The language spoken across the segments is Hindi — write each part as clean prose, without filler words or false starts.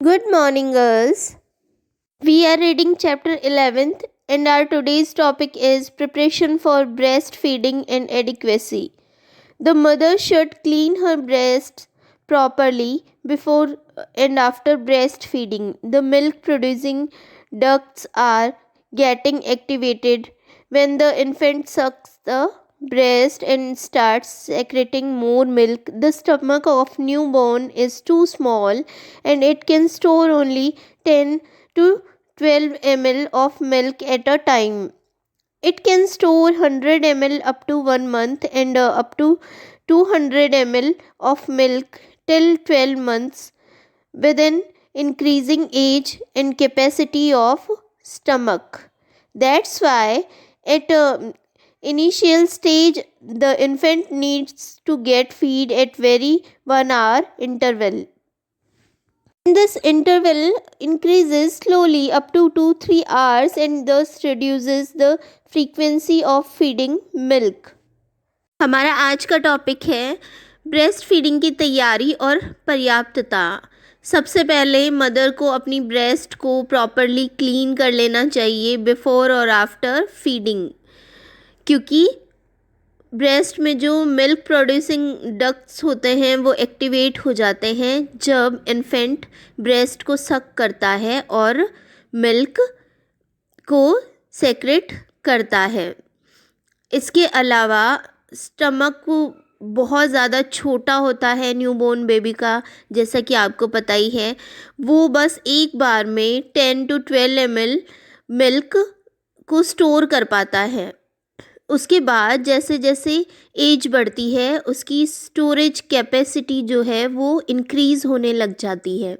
Good morning, girls. We are reading chapter 11th, and our today's topic is preparation for breastfeeding and adequacy. The mother should clean her breasts properly before and after breastfeeding. The milk producing ducts are getting activated when the infant sucks the breast and starts secreting more milk. The stomach of newborn is too small and it can store only 10 to 12 ml of milk at a time. It can store 100 ml up to 1 month and up to 200 ml of milk till 12 months with an increasing age and capacity of stomach. That's why at initial stage the infant needs to get feed at very 1 hour interval. This interval increases slowly up to 2-3 hours and thus reduces the frequency of feeding milk. हमारा आज का टॉपिक है ब्रेस्ट फीडिंग की तैयारी और पर्याप्तता। सबसे पहले मदर को अपनी ब्रेस्ट को प्रॉपरली क्लीन कर लेना चाहिए बिफोर और आफ्टर फीडिंग, क्योंकि ब्रेस्ट में जो मिल्क प्रोड्यूसिंग डक्ट्स होते हैं वो एक्टिवेट हो जाते हैं जब इन्फेंट ब्रेस्ट को सक करता है और मिल्क को सेक्रेट करता है। इसके अलावा स्टमक को बहुत ज़्यादा छोटा होता है न्यूबॉर्न बेबी का, जैसा कि आपको पता ही है। वो बस एक बार में 10 to 12 ml मिल्क को स्टोर कर पाता है। उसके बाद जैसे जैसे एज बढ़ती है उसकी स्टोरेज कैपेसिटी जो है वो इंक्रीज़ होने लग जाती है।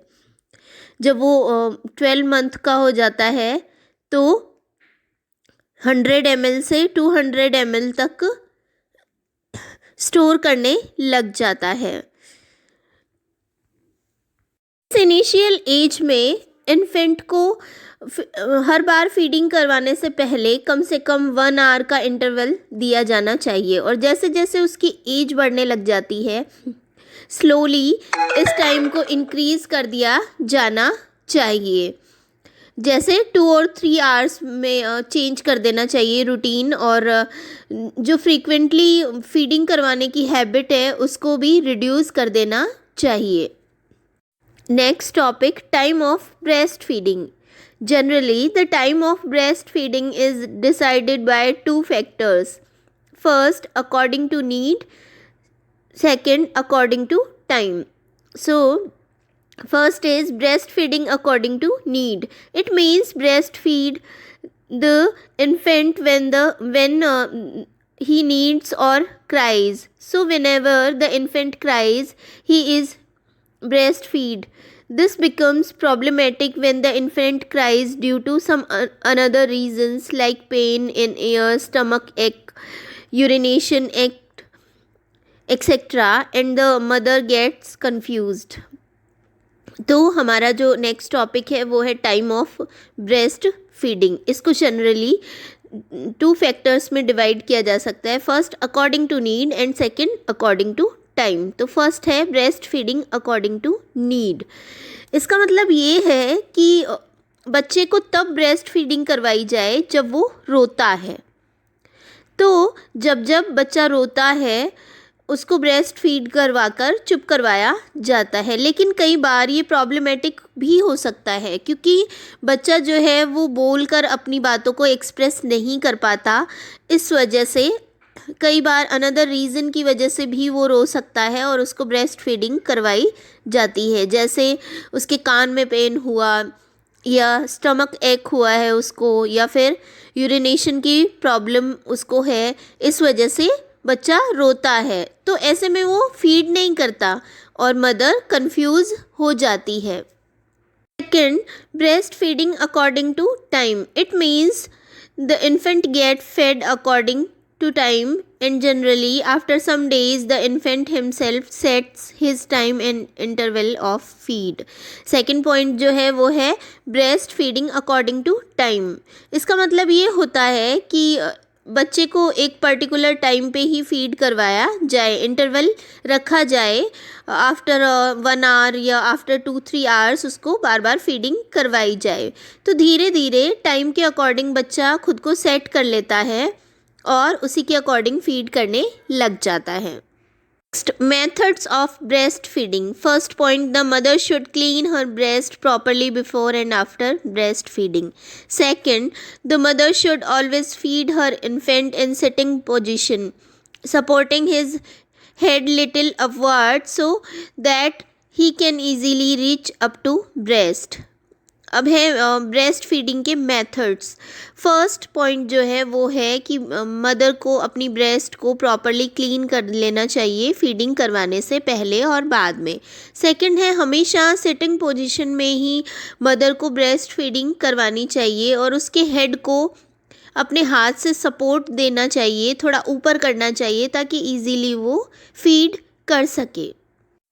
जब वो 12 मंथ का हो जाता है तो 100 ml से 200 ml तक स्टोर करने लग जाता है। इस इनिशियल एज में इन्फेंट को हर बार फीडिंग करवाने से पहले कम से कम 1 आवर का इंटरवल दिया जाना चाहिए, और जैसे जैसे उसकी एज बढ़ने लग जाती है स्लोली इस टाइम को इंक्रीज़ कर दिया जाना चाहिए। जैसे 2 और 3 आवर्स में चेंज कर देना चाहिए रूटीन, और जो फ्रीक्वेंटली फीडिंग करवाने की हैबिट है उसको भी रिड्यूस कर देना चाहिए। Next topic, time of breast feeding. Generally, the time of breastfeeding is decided by 2 factors. First, according to need. Second, according to time. So, first is breastfeeding according to need. It means breastfeed the infant when he needs or cries. So, whenever the infant cries, he is breastfeed. This becomes problematic when the infant cries due to some another reasons like pain in ear, stomach ache, urination ache, etc. and the mother gets confused. तो हमारा जो नेक्स्ट टॉपिक है वो है टाइम ऑफ ब्रेस्ट फीडिंग। इसको जनरली 2 फैक्टर्स में डिवाइड किया जा सकता है, first according to need and second according to time. तो फर्स्ट है breast feeding according to need. इसका मतलब ये है कि बच्चे को तब ब्रेस्ट फीडिंग करवाई जाए जब वो रोता है। तो जब जब बच्चा रोता है उसको ब्रेस्ट फीड करवाकर चुप करवाया जाता है, लेकिन कई बार ये प्रॉब्लमेटिक भी हो सकता है क्योंकि बच्चा जो है वो बोलकर अपनी बातों को एक्सप्रेस नहीं कर पाता। इस वजह से कई बार अनदर रीज़न की वजह से भी वो रो सकता है और उसको ब्रेस्ट फीडिंग करवाई जाती है, जैसे उसके कान में पेन हुआ या स्टमक एक हुआ है उसको, या फिर यूरिनेशन की प्रॉब्लम उसको है, इस वजह से बच्चा रोता है। तो ऐसे में वो फीड नहीं करता और मदर कंफ्यूज हो जाती है। Second, breast feeding according to time. It means the infant get fed according to time, and generally after some days the infant himself sets his time and interval of feed. Second point जो है वो है breast feeding according to time. इसका मतलब ये होता है कि बच्चे को एक पर्टिकुलर टाइम पे ही फीड करवाया जाए, इंटरवल रखा जाए, आफ्टर 1 आवर या आफ्टर 2-3 आवर्स उसको बार बार फीडिंग करवाई जाए। तो धीरे धीरे टाइम के अकॉर्डिंग बच्चा खुद को सेट कर लेता है और उसी के अकॉर्डिंग फीड करने लग जाता है। Next, methods of breastfeeding. First point, the mother should clean her breast properly before and after breastfeeding. Second, the mother should always feed her infant in sitting position, supporting his head little upward so that he can easily reach up to breast. अब है ब्रेस्ट फीडिंग के मेथड्स। फर्स्ट पॉइंट जो है वो है कि मदर को अपनी ब्रेस्ट को प्रॉपरली क्लीन कर लेना चाहिए फीडिंग करवाने से पहले और बाद में। सेकंड है, हमेशा सिटिंग पोजीशन में ही मदर को ब्रेस्ट फीडिंग करवानी चाहिए और उसके हेड को अपने हाथ से सपोर्ट देना चाहिए, थोड़ा ऊपर करना चाहिए ताकि इजीली वो फीड कर सके।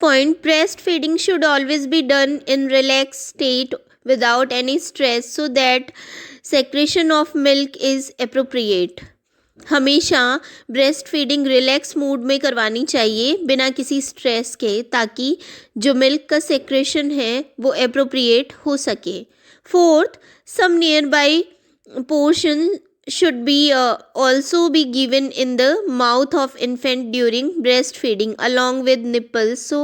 Point, breast feeding should always be done in relax state without any stress so that secretion of milk is appropriate. हमेशा ब्रेस्ट फीडिंग रिलैक्स मूड में करवानी चाहिए बिना किसी स्ट्रेस के, ताकि जो मिल्क का सेक्रेशन है वो एप्रोप्रिएट हो सके। Fourth, some near by portion should be also be given in the mouth of infant during breastfeeding along with nipples so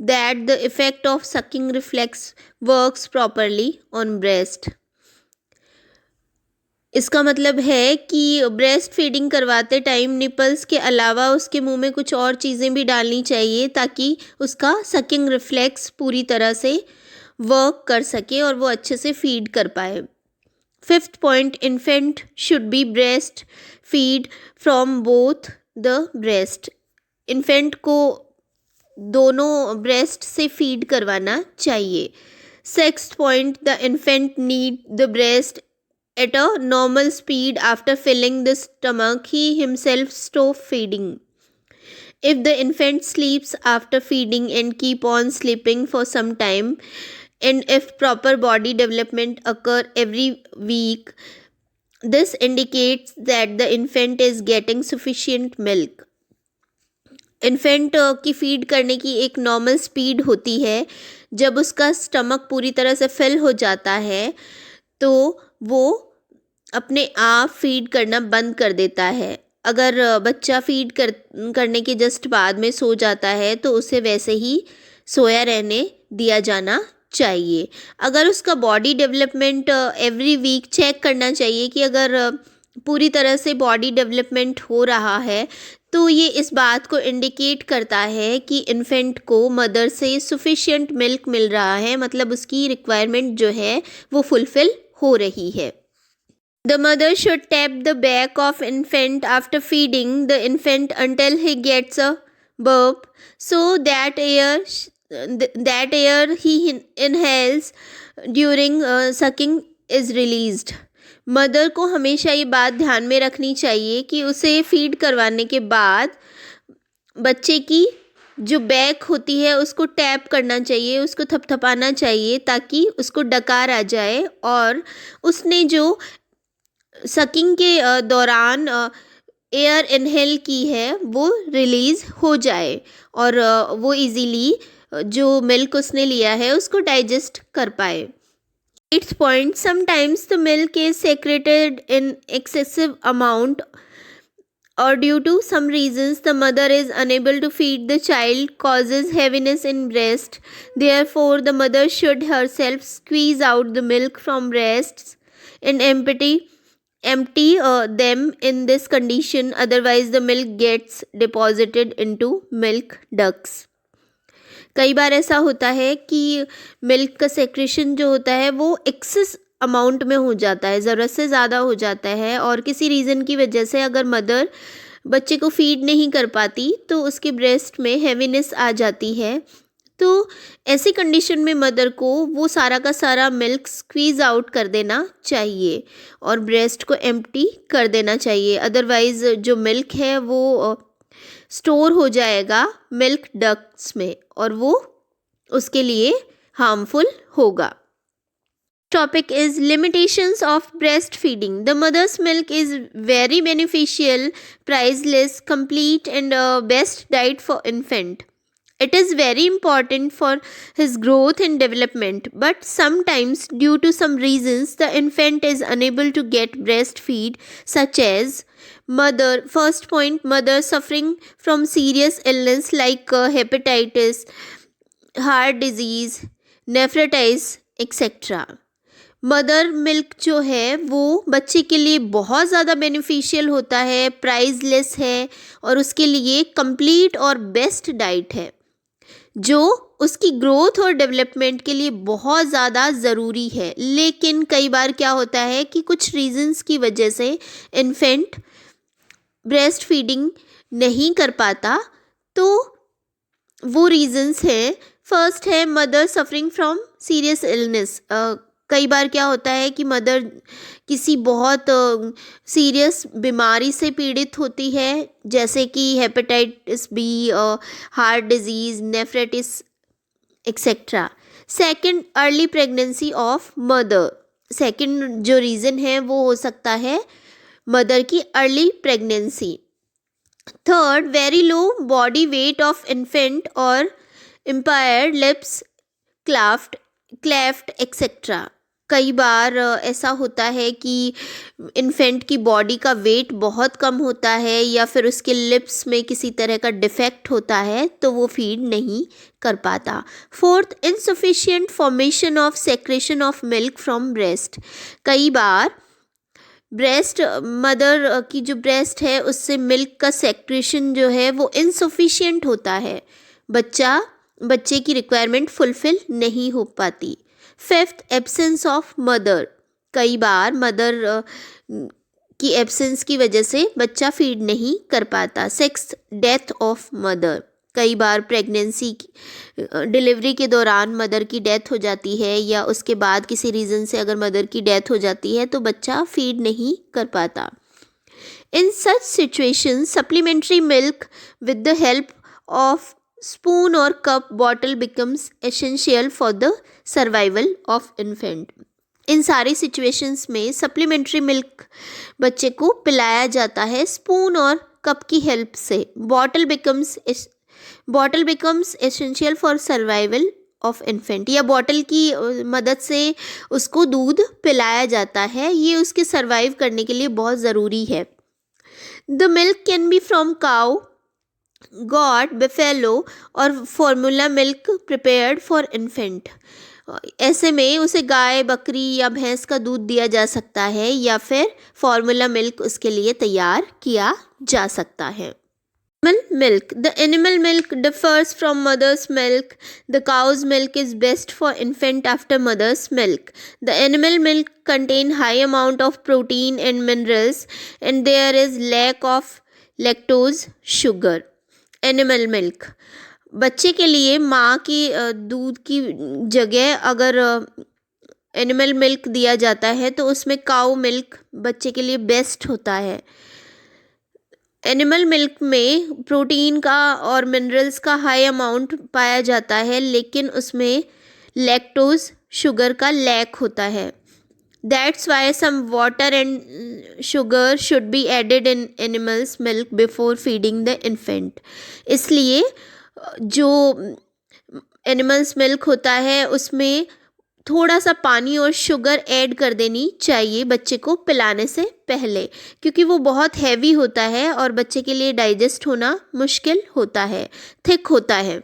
that the effect of sucking reflex works properly on breast. इसका मतलब है कि ब्रेस्ट फीडिंग करवाते टाइम निपल्स के अलावा उसके मुंह में कुछ और चीज़ें भी डालनी चाहिए ताकि उसका सकिंग रिफ्लेक्स पूरी तरह से वर्क कर सके और वो अच्छे से फीड कर पाए। Fifth point, infant should be breast feed from both the breast. Infant को दोनों ब्रेस्ट से फीड करवाना चाहिए। Sixth point, the infant need the breast at a normal speed after filling the stomach. He himself stop feeding. If the infant sleeps after feeding and keep on sleeping for some time, and if proper body development occur every week, this indicates that the infant is getting sufficient milk. Infant की फ़ीड करने की एक नॉर्मल स्पीड होती है। जब उसका स्टमक पूरी तरह से फिल हो जाता है तो वो अपने आप फीड करना बंद कर देता है। अगर बच्चा फीड करने के जस्ट बाद में सो जाता है तो उसे वैसे ही सोया रहने दिया जाना चाहिए। अगर उसका body development every week check करना चाहिए कि अगर पूरी तरह से बॉडी डेवलपमेंट हो रहा है तो ये इस बात को इंडिकेट करता है कि इन्फेंट को मदर से सफिशिएंट मिल्क मिल रहा है, मतलब उसकी रिक्वायरमेंट जो है वो फुलफिल हो रही है। The mother should tap the back of infant after feeding the infant until he gets a burp, so that air he inhales during sucking is released. Mother को हमेशा ये बात ध्यान में रखनी चाहिए कि उसे फीड करवाने के बाद बच्चे की जो बैक होती है उसको टैप करना चाहिए, उसको थपथपाना चाहिए ताकि उसको डकार आ जाए और उसने जो सकिंग के दौरान एयर इनहेल की है वो रिलीज़ हो जाए और वो इजीली जो मिल्क उसने लिया है उसको डाइजेस्ट कर पाए। 8th point, sometimes the milk is secreted in excessive amount or due to some reasons the mother is unable to feed the child causes heaviness in breast. Therefore, the mother should herself squeeze out the milk from breasts and empty them in this condition, otherwise the milk gets deposited into milk ducts. कई बार ऐसा होता है कि मिल्क का सेक्रेशन जो होता है वो एक्सेस अमाउंट में हो जाता है, ज़रूरत से ज़्यादा हो जाता है और किसी रीज़न की वजह से अगर मदर बच्चे को फीड नहीं कर पाती तो उसके ब्रेस्ट में हैवीनेस आ जाती है। तो ऐसी कंडीशन में मदर को वो सारा का सारा मिल्क स्क्वीज़ आउट कर देना चाहिए और ब्रेस्ट को एम्प्टी कर देना चाहिए, अदरवाइज़ जो मिल्क है वो स्टोर हो जाएगा मिल्क डक्ट्स में और वो उसके लिए हार्मफुल होगा। topic is limitations of breastfeeding. The mother's milk is very beneficial, priceless, complete, and best diet for infant. It is very important for his growth and development, but sometimes, due to some reasons, the infant is unable to get breastfeed, such as first point, mother suffering from serious illness like hepatitis, heart disease, nephritis, etc. Mother milk जो है वो बच्चे के लिए बहुत ज़्यादा बेनिफिशियल होता है, प्राइसलेस है और उसके लिए कंप्लीट और बेस्ट डाइट है जो उसकी ग्रोथ और डेवलपमेंट के लिए बहुत ज़्यादा ज़रूरी है। लेकिन कई बार क्या होता है कि कुछ रीजंस की वजह से इन्फेंट ब्रेस्ट फीडिंग नहीं कर पाता, तो वो रीजंस हैं। फर्स्ट है mother suffering from serious illness. कई बार क्या होता है कि मदर किसी बहुत सीरियस बीमारी से पीड़ित होती है, जैसे कि hepatitis B, heart disease, nephritis etcetera. Second, early pregnancy of mother. Second जो रीज़न है वो हो सकता है मदर की early pregnancy. Third, very low body weight of infant और इम्पायर्ड लिप्स, क्लेफ्ट एक्सेट्रा। कई बार ऐसा होता है कि इन्फेंट की बॉडी का वेट बहुत कम होता है या फिर उसके लिप्स में किसी तरह का डिफेक्ट होता है, तो वो फीड नहीं कर पाता। Fourth, insufficient formation of secretion of milk from breast. कई बार ब्रेस्ट मदर की जो ब्रेस्ट है उससे मिल्क का सेक्रेशन जो है वो इनसफिशिएंट होता है, बच्चे की रिक्वायरमेंट फुलफिल नहीं हो पाती। Fifth, absence of mother. कई बार मदर की एब्सेंस की वजह से बच्चा फीड नहीं कर पाता। Sixth, death of mother. कई बार प्रेगनेंसी डिलीवरी के दौरान मदर की डेथ हो जाती है या उसके बाद किसी रीज़न से अगर मदर की डेथ हो जाती है तो बच्चा फीड नहीं कर पाता। In such situation supplementary milk with the help of spoon or cup bottle becomes essential for the survival of infant. इन सारी सिचुएशंस में सप्लीमेंट्री मिल्क बच्चे को पिलाया जाता है स्पून और कप की हेल्प से। Bottle becomes essential for survival of infant, या बॉटल की मदद से उसको दूध पिलाया जाता है, ये उसके सर्वाइव करने के लिए बहुत ज़रूरी है। The milk can be from cow, goat, buffalo और formula milk prepared for infant. ऐसे में उसे गाय, बकरी या भैंस का दूध दिया जा सकता है या फिर फॉर्मूला मिल्क उसके लिए तैयार किया जा सकता है। Animal milk. The animal milk differs from mother's milk. The cow's milk is best for infant after mother's milk. The animal milk contain high amount of protein and minerals, and there is lack of lactose, sugar. Animal milk बच्चे के लिए माँ की दूध की जगह अगर एनिमल मिल्क दिया जाता है तो उसमें काऊ मिल्क बच्चे के लिए बेस्ट होता है। एनिमल मिल्क में प्रोटीन का और मिनरल्स का हाई अमाउंट पाया जाता है, लेकिन उसमें लैक्टोज शुगर का लैक होता है। That's why some water and sugar should be added in animals milk before feeding the infant. इसलिए जो एनिमल्स मिल्क होता है उसमें थोड़ा सा पानी और शुगर ऐड कर देनी चाहिए बच्चे को पिलाने से पहले, क्योंकि वो बहुत हैवी होता है और बच्चे के लिए डाइजेस्ट होना मुश्किल होता है, थिक होता है।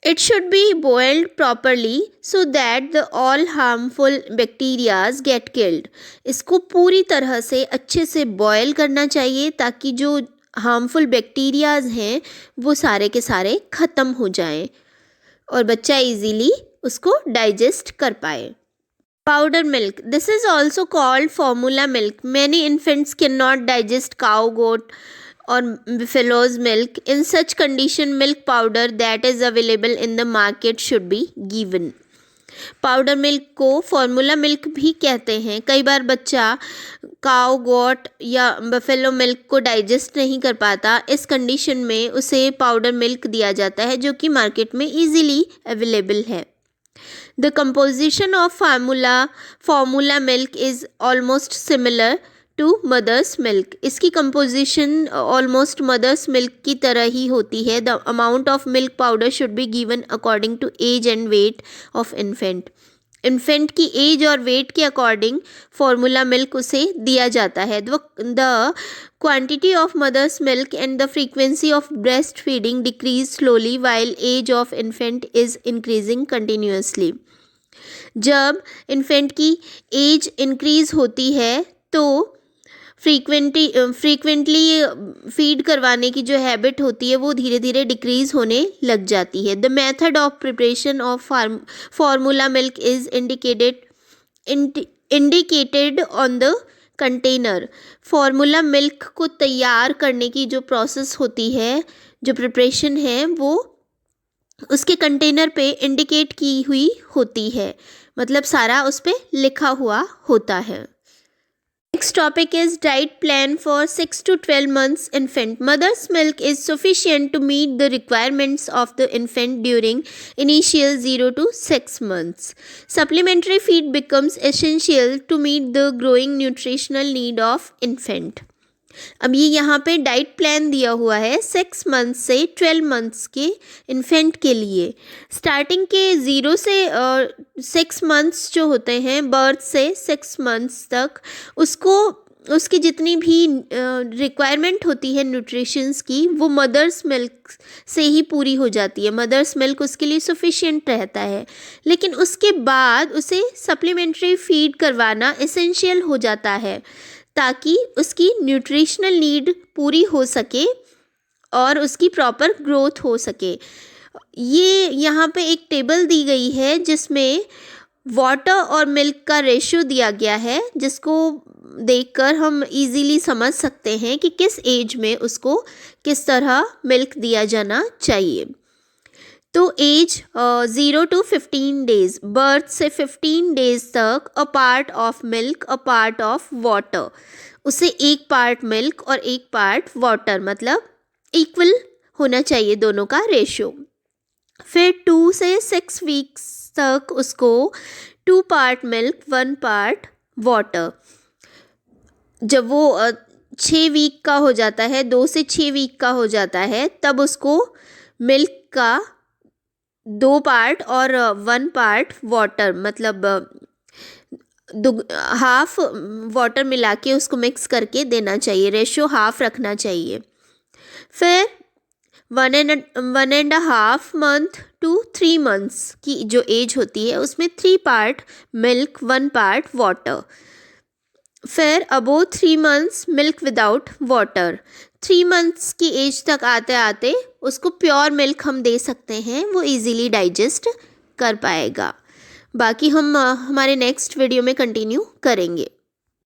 It should be boiled properly so that the all harmful bacteria get killed. इसको पूरी तरह से अच्छे से बॉयल करना चाहिए ताकि जो हार्मफुल बैक्टीरियाज हैं वो सारे के सारे ख़त्म हो जाएं और बच्चा इजीली उसको डाइजेस्ट कर पाए। Powder milk. This is also called formula milk. Many infants cannot digest cow, goat or buffalo's milk. In such condition, milk powder that is available in the market should be given. Powder milk को फॉर्मूला मिल्क भी कहते हैं। कई बार बच्चा काऊ, गोट या बफेलो मिल्क को डाइजेस्ट नहीं कर पाता, इस कंडीशन में उसे पाउडर मिल्क दिया जाता है जो कि मार्केट में इजीली अवेलेबल है। The composition of formula milk is almost similar to mother's milk. इसकी कंपोजिशन ऑलमोस्ट मदर्स मिल्क की तरह ही होती है। The amount of milk powder should be given according to age and weight of infant. Infant की एज और वेट के अकॉर्डिंग फार्मूला मिल्क उसे दिया जाता है। The quantity of mother's milk and the frequency of breast feeding decrease slowly while as of infant is increasing continuously. जब इन्फेंट की एज इंक्रीज होती है तो फ्रीक्वेंटली फीड करवाने की जो हैबिट होती है वो धीरे धीरे डिक्रीज़ होने लग जाती है। The method of preparation of formula milk is indicated on the container. Formula milk को तैयार करने की जो प्रोसेस होती है, जो प्रिपरेशन है, वो उसके कंटेनर पे इंडिकेट की हुई होती है, मतलब सारा उस पर लिखा हुआ होता है। Next topic is diet plan for 6 to 12 months infant. Mother's milk is sufficient to meet the requirements of the infant during initial 0 to 6 months. Supplementary feed becomes essential to meet the growing nutritional need of infant. अब ये यहाँ पे डाइट प्लान दिया हुआ है 6 मंथ्स से 12 मंथ्स के इन्फेंट के लिए। स्टार्टिंग के 0 से 6 मंथ्स जो होते हैं, बर्थ से 6 मंथ्स तक, उसकी जितनी भी रिक्वायरमेंट होती है न्यूट्रिशंस की, वो मदर्स मिल्क से ही पूरी हो जाती है। मदर्स मिल्क उसके लिए सफिशिएंट रहता है, लेकिन उसके बाद उसे सप्लीमेंट्री फीड करवाना एसेंशियल हो जाता है ताकि उसकी न्यूट्रिशनल नीड पूरी हो सके और उसकी प्रॉपर ग्रोथ हो सके। ये यहाँ पे एक टेबल दी गई है जिसमें वाटर और मिल्क का रेशियो दिया गया है, जिसको देखकर हम इजीली समझ सकते हैं कि किस एज में उसको किस तरह मिल्क दिया जाना चाहिए। तो एज 0 to 15 डेज, बर्थ से 15 डेज तक a part of milk a part of water, उसे एक पार्ट मिल्क और एक पार्ट वाटर, मतलब इक्वल होना चाहिए दोनों का रेशियो। फिर 2 से 6 वीक्स तक उसको 2 पार्ट मिल्क 1 पार्ट वाटर। जब वो 6 वीक का हो जाता है, 2 से 6 वीक का हो जाता है, तब उसको मिल्क का 2 पार्ट और 1 पार्ट वाटर, मतलब हाफ वाटर मिला के उसको मिक्स करके देना चाहिए। रेशियो हाफ रखना चाहिए। फिर 1.5 मंथ to 3 मंथ्स की जो एज होती है उसमें 3 पार्ट मिल्क 1 पार्ट वाटर। फिर above 3 months milk without water. 3 months की एज तक आते आते उसको प्योर मिल्क हम दे सकते हैं, वो इजीली डाइजेस्ट कर पाएगा। बाकी हम हमारे नेक्स्ट वीडियो में कंटिन्यू करेंगे।